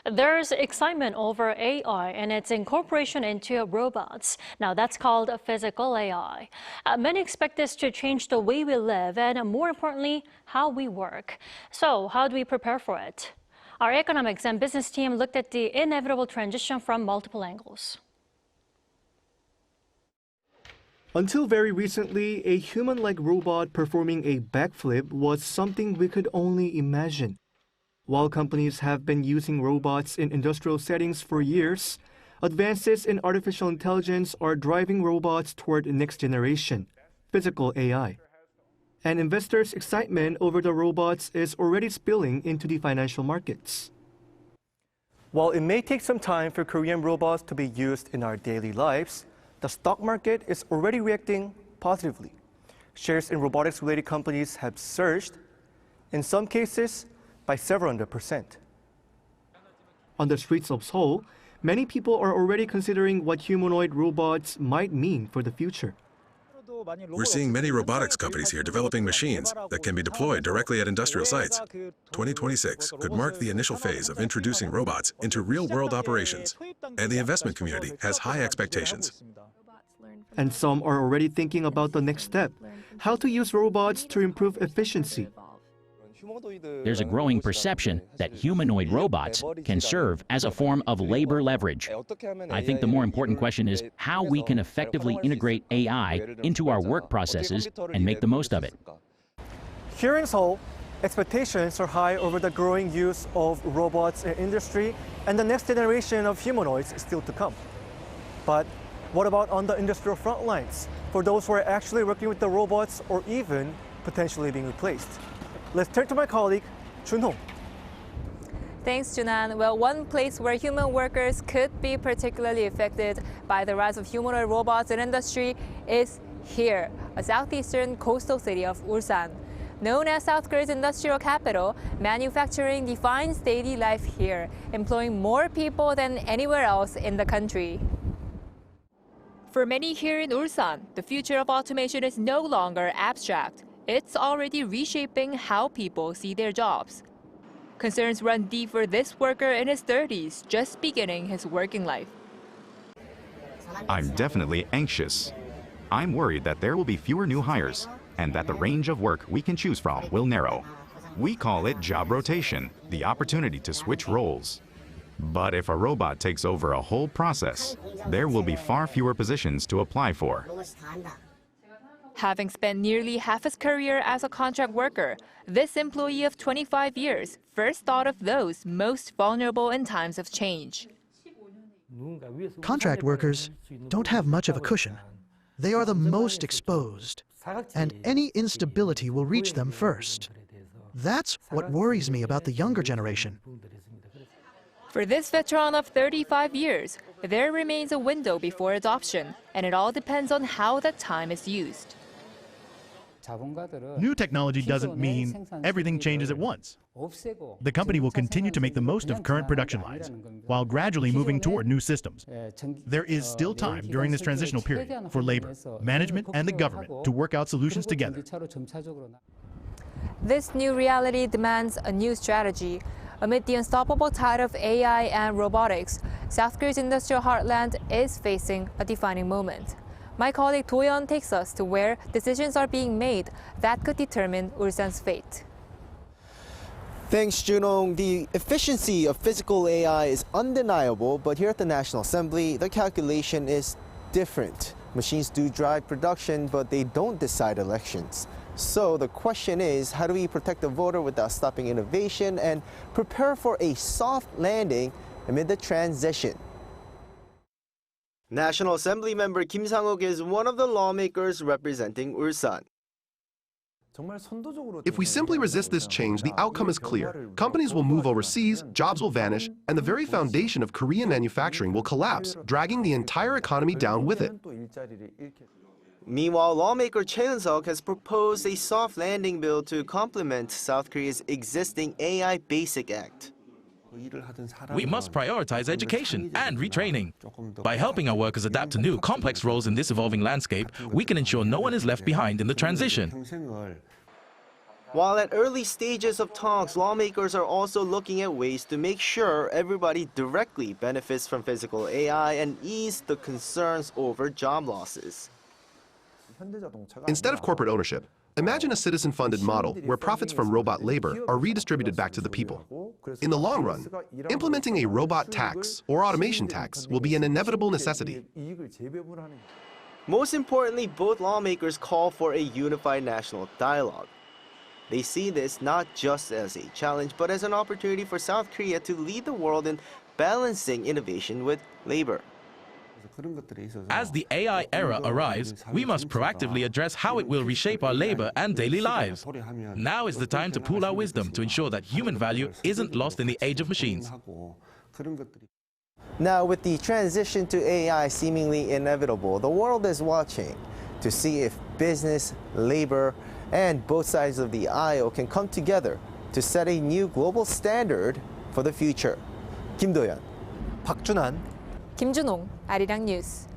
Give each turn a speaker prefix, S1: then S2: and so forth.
S1: There's excitement over AI and its incorporation into robots. Now that's called physical AI. Many expect this to change the way we live and, more importantly, how we work. So how do we prepare for it? Our economics and business team looked at the inevitable transition from multiple angles.
S2: Until very recently, a human-like robot performing a backflip was something we could only imagine. While companies have been using robots in industrial settings for years, advances in artificial intelligence are driving robots toward the next generation, physical AI. And investors' excitement over the robots is already spilling into the financial markets. While it may take some time for Korean robots to be used in our daily lives, the stock market is already reacting positively. Shares in robotics-related companies have surged, in some cases, by several %. On the streets of Seoul, many people are already considering what humanoid robots might mean for the future.
S3: We're seeing many robotics companies here developing machines that can be deployed directly at industrial sites. 2026 could mark the initial phase of introducing robots into real-world operations, and the investment community has high expectations.
S2: And some are already thinking about the next step, how to use robots to improve efficiency.
S4: There's a growing perception that humanoid robots can serve as a form of labor leverage. I think the more important question is how we can effectively integrate AI into our work processes and make the most of it.
S2: Here in Seoul, expectations are high over the growing use of robots in industry, and the next generation of humanoids is still to come. But what about on the industrial front lines, for those who are actually working with the robots or even potentially being replaced? Let's turn to my colleague, Junho.
S5: Thanks, Junan. Well, one place where human workers could be particularly affected by the rise of humanoid robots in industry is here, a southeastern coastal city of Ulsan. Known as South Korea's industrial capital, manufacturing defines daily life here, employing more people than anywhere else in the country. For many here in Ulsan, the future of automation is no longer abstract. It's already reshaping how people see their jobs. Concerns run deep for this worker in his 30s, just beginning his working life.
S6: I'm definitely anxious. I'm worried that there will be fewer new hires and that the range of work we can choose from will narrow. We call it job rotation, the opportunity to switch roles. But if a robot takes over a whole process, there will be far fewer positions to apply for.
S5: Having spent nearly half his career as a contract worker, this employee of 25 years first thought of those most vulnerable in times of change.
S7: Contract workers don't have much of a cushion. They are the most exposed, and any instability will reach them first. That's what worries me about the younger generation.
S5: For this veteran of 35 years, there remains a window before adoption, and it all depends on how that time is used.
S8: New technology doesn't mean everything changes at once. The company will continue to make the most of current production lines, while gradually moving toward new systems. There is still time during this transitional period for labor, management, and the government to work out solutions together.
S5: This new reality demands a new strategy. Amid the unstoppable tide of AI and robotics, South Korea's industrial heartland is facing a defining moment. My colleague Do-yeon takes us to where decisions are being made that could determine Ulsan's fate.
S9: Thanks, Junong. The efficiency of physical AI is undeniable, but here at the National Assembly, the calculation is different. Machines do drive production, but they don't decide elections. So the question is, how do we protect the voter without stopping innovation and prepare for a soft landing amid the transition? National Assembly member Kim Sang-uk is one of the lawmakers representing Ulsan.
S10: If we simply resist this change, the outcome is clear. Companies will move overseas, jobs will vanish, and the very foundation of Korean manufacturing will collapse, dragging the entire economy down with it.
S9: Meanwhile, lawmaker Choi Eun-seok has proposed a soft landing bill to complement South Korea's existing AI Basic Act.
S11: We must prioritize education and retraining. By helping our workers adapt to new, complex roles in this evolving landscape, we can ensure no one is left behind in the transition.
S9: While at early stages of talks, lawmakers are also looking at ways to make sure everybody directly benefits from physical AI and ease the concerns over job losses.
S10: Instead of corporate ownership, imagine a citizen-funded model where profits from robot labor are redistributed back to the people. In the long run, implementing a robot tax or automation tax will be an inevitable necessity.
S9: Most importantly, both lawmakers call for a unified national dialogue. They see this not just as a challenge, but as an opportunity for South Korea to lead the world in balancing innovation with labor.
S11: As the AI era arrives, we must proactively address how it will reshape our labor and daily lives. Now is the time to pool our wisdom to ensure that human value isn't lost in the age of machines.
S9: Now, with the transition to AI seemingly inevitable, the world is watching to see if business, labor, and both sides of the aisle can come together to set a new global standard for the future. 김도연,
S2: 박준환,
S5: 김준홍, 아리랑뉴스.